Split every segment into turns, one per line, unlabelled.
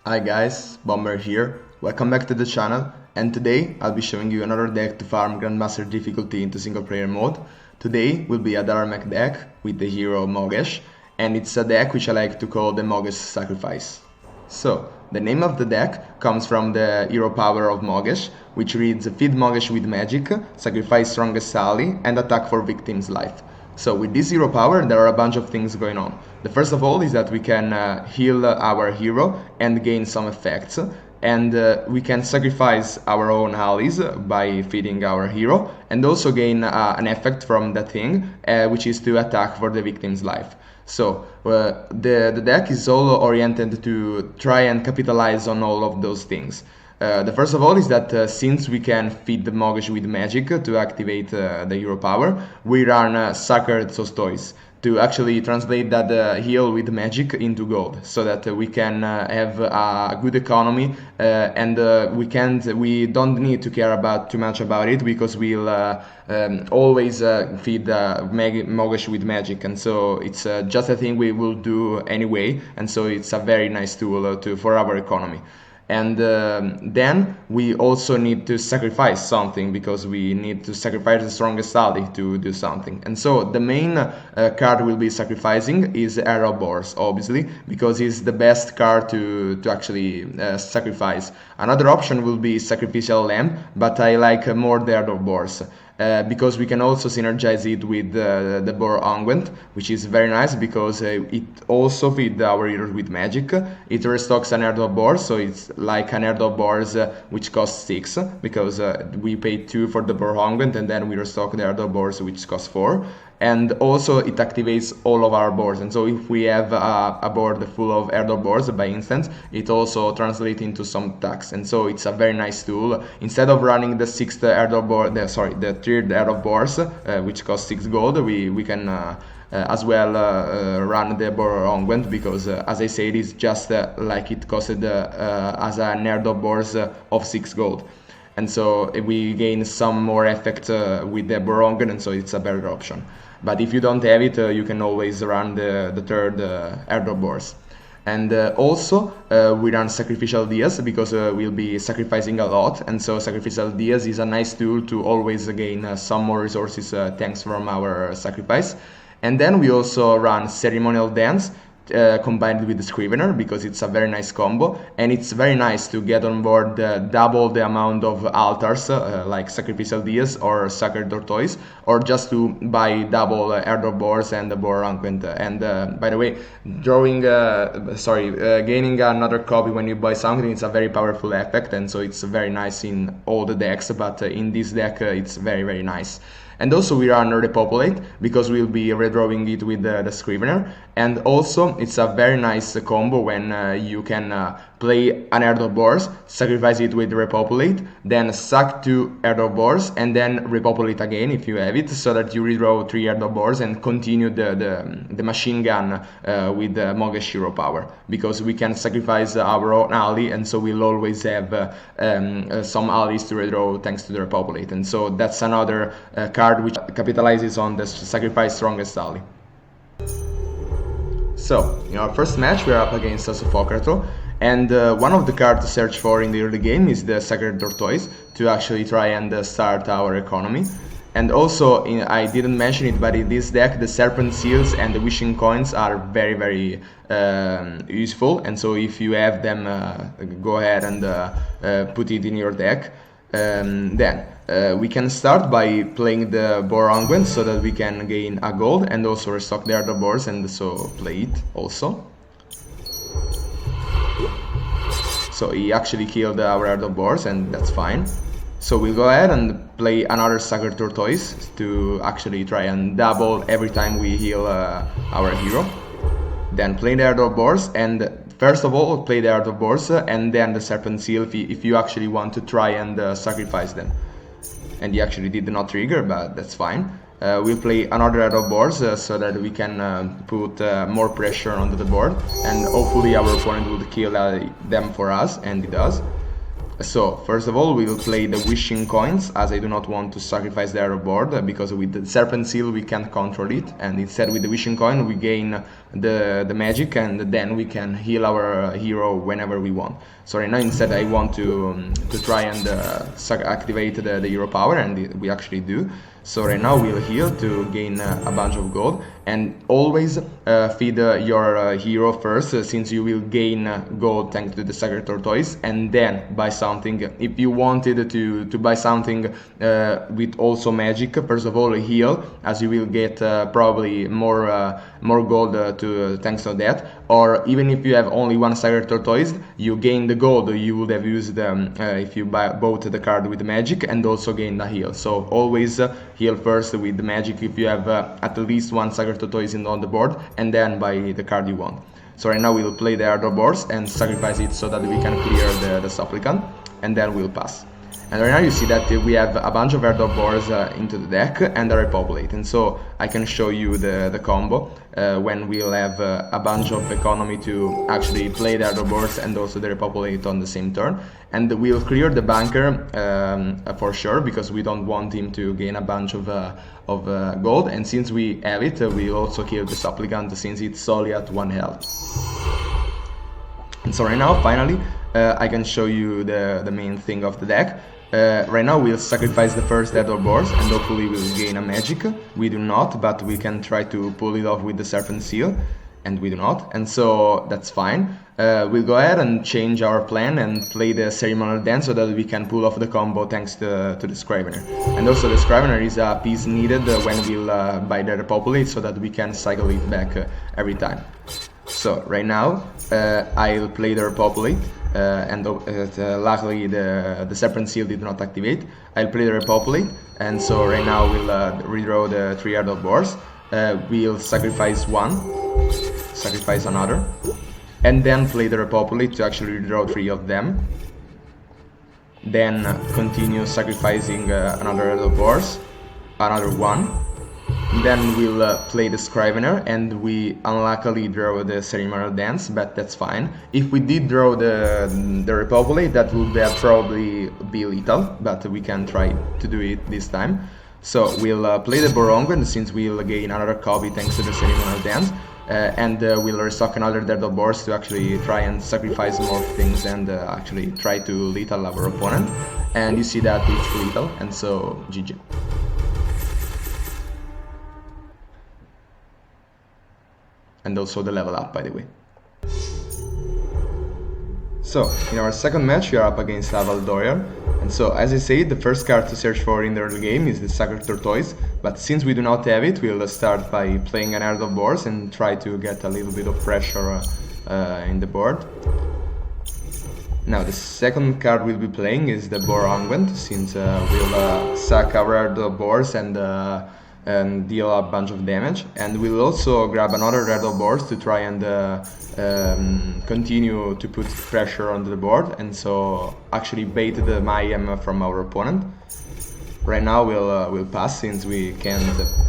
Hi guys, Bomber here. Welcome back to the channel, and today I'll be showing you another deck to farm Grandmaster difficulty into single player mode. Today will be a Daramek deck with the hero Mogesh, and it's a deck which I like to call the Mogesh Sacrifice. So, the name of the deck comes from the hero power of Mogesh, which reads Feed Mogesh with magic, sacrifice strongest ally, and attack for victim's life. So with this hero power there are a bunch of things going on. The first of all is that we can heal our hero and gain some effects, and we can sacrifice our own allies by feeding our hero, and also gain an effect from that thing, which is to attack for the victim's life. So the deck is all oriented to try and capitalize on all of those things. The first of all is that since we can feed the Mogesh with magic to activate the hero power, we run Sacred Tortoise to actually translate that heal with magic into gold, so that we can have a good economy, and we don't need to care about too much about it, because we'll always feed Mogesh with magic, and so it's just a thing we will do anyway, and so it's a very nice tool for our economy. And then we also need to sacrifice something, because we need to sacrifice the strongest ally to do something. And so the main card we'll be sacrificing is Boars, obviously, because it's the best card to actually sacrifice. Another option will be Sacrificial Lamb, but I like more the Boars. Because we can also synergize it with the Boar Unguent, which is very nice because it also feeds our heroes with magic. It restocks an Herd Boar, so it's like an Herd Boars which costs 6, because we pay 2 for the Boar Unguent and then we restock the Herd Boars which costs 4. And also it activates all of our boards, and so if we have a board full of Herd Boars by instance, it also translates into some attacks, and so it's a very nice tool. Instead of running the 6th Herd Boar, the 3rd Herd Boars, which costs 6 gold, we can as well run the Boar Unguent, because as I said, it's just like it costed as an Herd Boars of 6 gold. And so we gain some more effect with the Boar Unguent, and so it's a better option. But if you don't have it, you can always run the 3rd Herd Boars. And also we run Sacrificial Dias, because we'll be sacrificing a lot, and so Sacrificial Dias is a nice tool to always gain some more resources thanks from our sacrifice. And then we also run Ceremonial Dance, combined with the Scrivener, because it's a very nice combo, and it's very nice to get on board double the amount of altars, like Sacrificial Dias or Sacred Tortoise, or just to buy double Herd Boars and the Boar Unguent. And by the way, gaining another copy when you buy something, it's a very powerful effect, and so it's very nice in all the decks, but in this deck it's very nice. And also we run Repopulate, because we'll be redrawing it with the Scrivener, and also it's a very nice combo when you can play an Herd Boars, sacrifice it with Repopulate, then sack 2 Herd Boars, and then Repopulate again if you have it, so that you redraw 3 Herd Boars and continue the machine gun with the Mogesh hero power, because we can sacrifice our own ally, and so we'll always have some allies to redraw thanks to the Repopulate, and so that's another card which capitalizes on the sacrifice strongest ally. So, in our first match we are up against Cifaretto, and one of the cards to search for in the early game is the Sacred Tortoise, to actually try and start our economy. And also, I didn't mention it, but in this deck the Serpent Seals and the Wishing Coins are very useful, and so if you have them, go ahead and put it in your deck. Then we can start by playing the Boar Unguent, so that we can gain a gold and also restock the other boards, and so play it also. So he actually killed our other boards, and that's fine. So we'll go ahead and play another Sacred Tortoise to actually try and double every time we heal our hero. Then play the other boards, and first of all play the other boards, and then the Serpent Seal if you actually want to try and sacrifice them. And he actually did not trigger, but that's fine. We'll play another Herd Boars so that we can put more pressure onto the board, and hopefully our opponent will kill them for us, and he does. So, first of all, we will play the wishing coins, as I do not want to sacrifice the arrow board, because with the serpent seal we can't control it, and instead with the wishing coin we gain the magic, and then we can heal our hero whenever we want. So right now instead I want to try and activate the hero power, and we actually do. So right now we'll heal to gain a bunch of gold, and always feed your hero first, since you will gain gold thanks to the Sacred Tortoise, and then buy something. If you wanted to buy something with also magic, first of all heal, as you will get probably more gold thanks to that. Or even if you have only one Sacred Tortoise, you gain the gold you would have used if you bought the card with magic, and also gain the heal. So always heal first with the magic if you have at least one Sacred Tortoise on the board, and then buy the card you want. So right now we'll play the Ardor Boars and sacrifice it so that we can clear the Supplicant, and then we'll pass. And right now you see that we have a bunch of Ardor Boars into the deck and a Repopulate, and so I can show you the combo when we'll have a bunch of economy to actually play the Ardor Boars and also the Repopulate on the same turn. And we'll clear the bunker for sure, because we don't want him to gain a bunch of gold, and since we have it, we'll also kill the Supplicant since it's only at 1 health. And so right now, finally, I can show you the main thing of the deck. Right now we'll sacrifice the first Ardor Boars, and hopefully we'll gain a magic. We do not, but we can try to pull it off with the Serpent Seal, and we do not, and so that's fine. We'll go ahead and change our plan and play the Ceremonial dance so that we can pull off the combo thanks to the Scrivener. And also the Scrivener is a piece needed when we'll buy the Repopulate, so that we can cycle it back every time. So right now I'll play the Repopulate, and luckily the Serpent Seal did not activate. I'll play the Repopulate, and so right now we'll redraw the 3 Ardor Boars. We'll sacrifice one, sacrifice another, and then play the Repopulate to actually redraw 3 of them. Then continue sacrificing another Ardor Boars, another one. Then we'll play the Scrivener, and we unluckily draw the Ceremonial dance, but that's fine. If we did draw the Repopulate, that would probably be lethal, but we can try to do it this time. So we'll play the Boar Unguent, since we'll gain another copy thanks to the Ceremonial dance, and we'll restock another Ardor Boars to actually try and sacrifice more things and actually try to lethal our opponent. And you see that it's lethal, and so GG. And also the level up, by the way. So, in our second match we are up against Noeldoya, and so as I said, the first card to search for in the early game is the Sacred Tortoise, but since we do not have it, we'll start by playing an Ardor Boars and try to get a little bit of pressure in the board. Now the second card we'll be playing is the Boar Unguent, since we'll sack our Ardor Boars and deal a bunch of damage, and we'll also grab another Ardor Boars to try and continue to put pressure on the board, and so actually bait the Mayhem from our opponent. Right now we'll pass, since we can't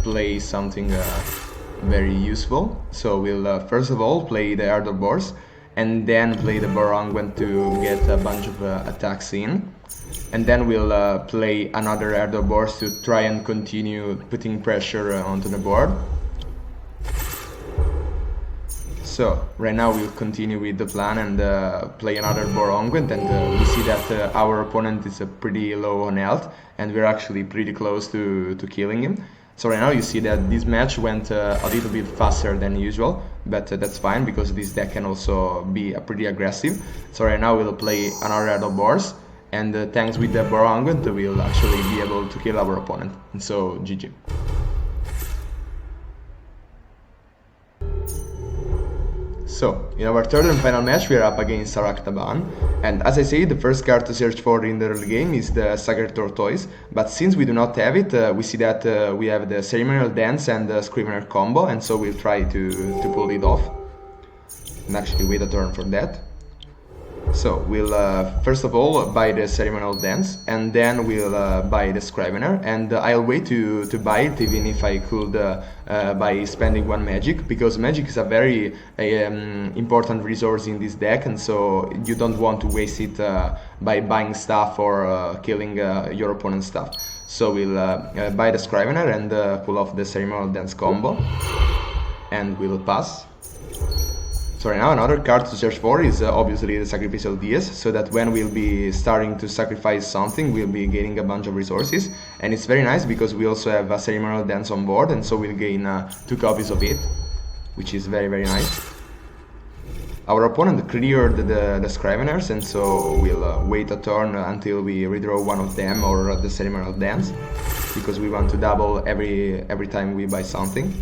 play something very useful. So we'll first of all play the Ardor Boars, and then play the Boar Unguent to get a bunch of attacks in. And then we'll play another Ardor Boars to try and continue putting pressure onto the board. So right now we'll continue with the plan and play another Boar Unguent, and we see that our opponent is pretty low on health, and we're actually pretty close to killing him. So right now you see that this match went a little bit faster than usual, but that's fine, because this deck can also be pretty aggressive. So right now we'll play another Ardor Boars, and thanks with the Boar Unguent we'll actually be able to kill our opponent, and so GG. So, in our third and final match we are up against Octoman, and as I said, the first card to search for in the early game is the Sacred Tortoise, but since we do not have it, we see that we have the Ceremonial dance and the Scrivener combo, and so we'll try to pull it off, and actually wait a turn for that. So we'll first of all buy the Ceremonial Dance, and then we'll buy the Scrivener, and I'll wait to buy it, even if I could by spending one magic, because magic is a very important resource in this deck, and so you don't want to waste it by buying stuff or killing your opponent's stuff. So we'll buy the Scrivener and pull off the Ceremonial Dance combo, and we'll pass. So right now another card to search for is obviously the Sacrificial Dias, so that when we'll be starting to sacrifice something, we'll be gaining a bunch of resources. And it's very nice because we also have a Ceremonial Dance on board, and so we'll gain 2 copies of it, which is very, very nice. Our opponent cleared the Scriveners, and so we'll wait a turn until we redraw one of them or the Ceremonial Dance, because we want to double every time we buy something.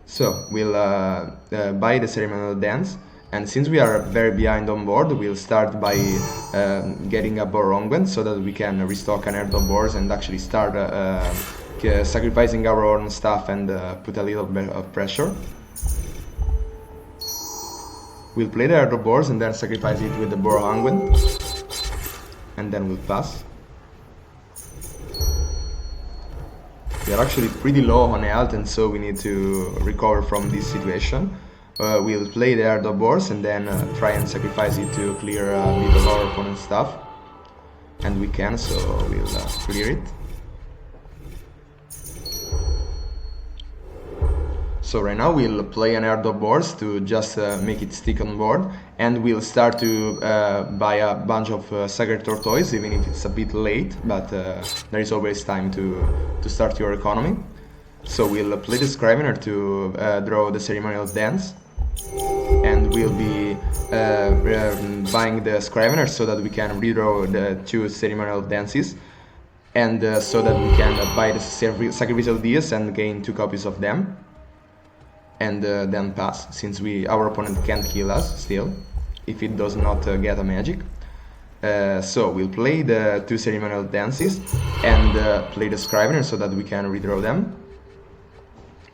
So we'll buy the Ceremonial Dance, and since we are very behind on board, we'll start by getting a Boar Unguent so that we can restock an herd of Boars and actually start sacrificing our own stuff and put a little bit of pressure. We'll play the herd of Boars and then sacrifice it with the Boar Unguent, and then we'll pass. We are actually pretty low on health, and so we need to recover from this situation. We'll play the herd of Boars and then try and sacrifice it to clear a bit of our opponent's stuff. And we can, so we'll clear it. So right now we'll play an herd of Boars to just make it stick on board, and we'll start to buy a bunch of Sacred Tortoise, even if it's a bit late, but there is always time to start your economy. So we'll play the Scrivener to draw the Ceremonial Dance, and we'll be buying the Scrivener so that we can redraw the 2 Ceremonial Dances, and so that we can buy the Sacrificial Dias and gain 2 copies of them. And then pass, since our opponent can't kill us still, if it does not get a magic. So we'll play the 2 Ceremonial Dances and play the Scrivener so that we can redraw them.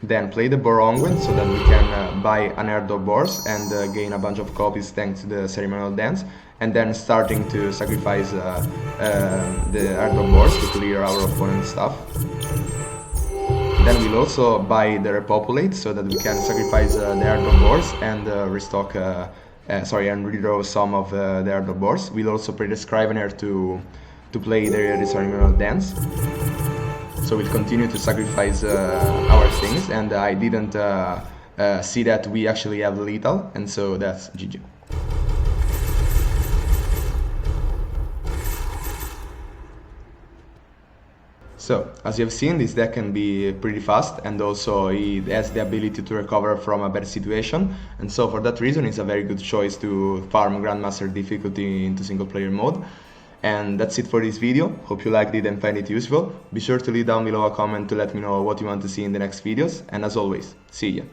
Then play the Boar Unguent so that we can buy an herd of Boars and gain a bunch of copies thanks to the Ceremonial Dance. And then starting to sacrifice the herd of Boars to clear our opponent's stuff. Then we'll also buy the Repopulate so that we can sacrifice the herd of Boars and restock, and redraw some of the herd of Boars. We'll also play the Scrivener to play the Ceremonial Dance. So we'll continue to sacrifice our things, and I didn't see that we actually have lethal, and so that's GG. So, as you have seen, this deck can be pretty fast, and also it has the ability to recover from a bad situation, and so for that reason it's a very good choice to farm Grandmaster difficulty into single player mode. And that's it for this video. Hope you liked it and find it useful. Be sure to leave down below a comment to let me know what you want to see in the next videos, and as always, see ya!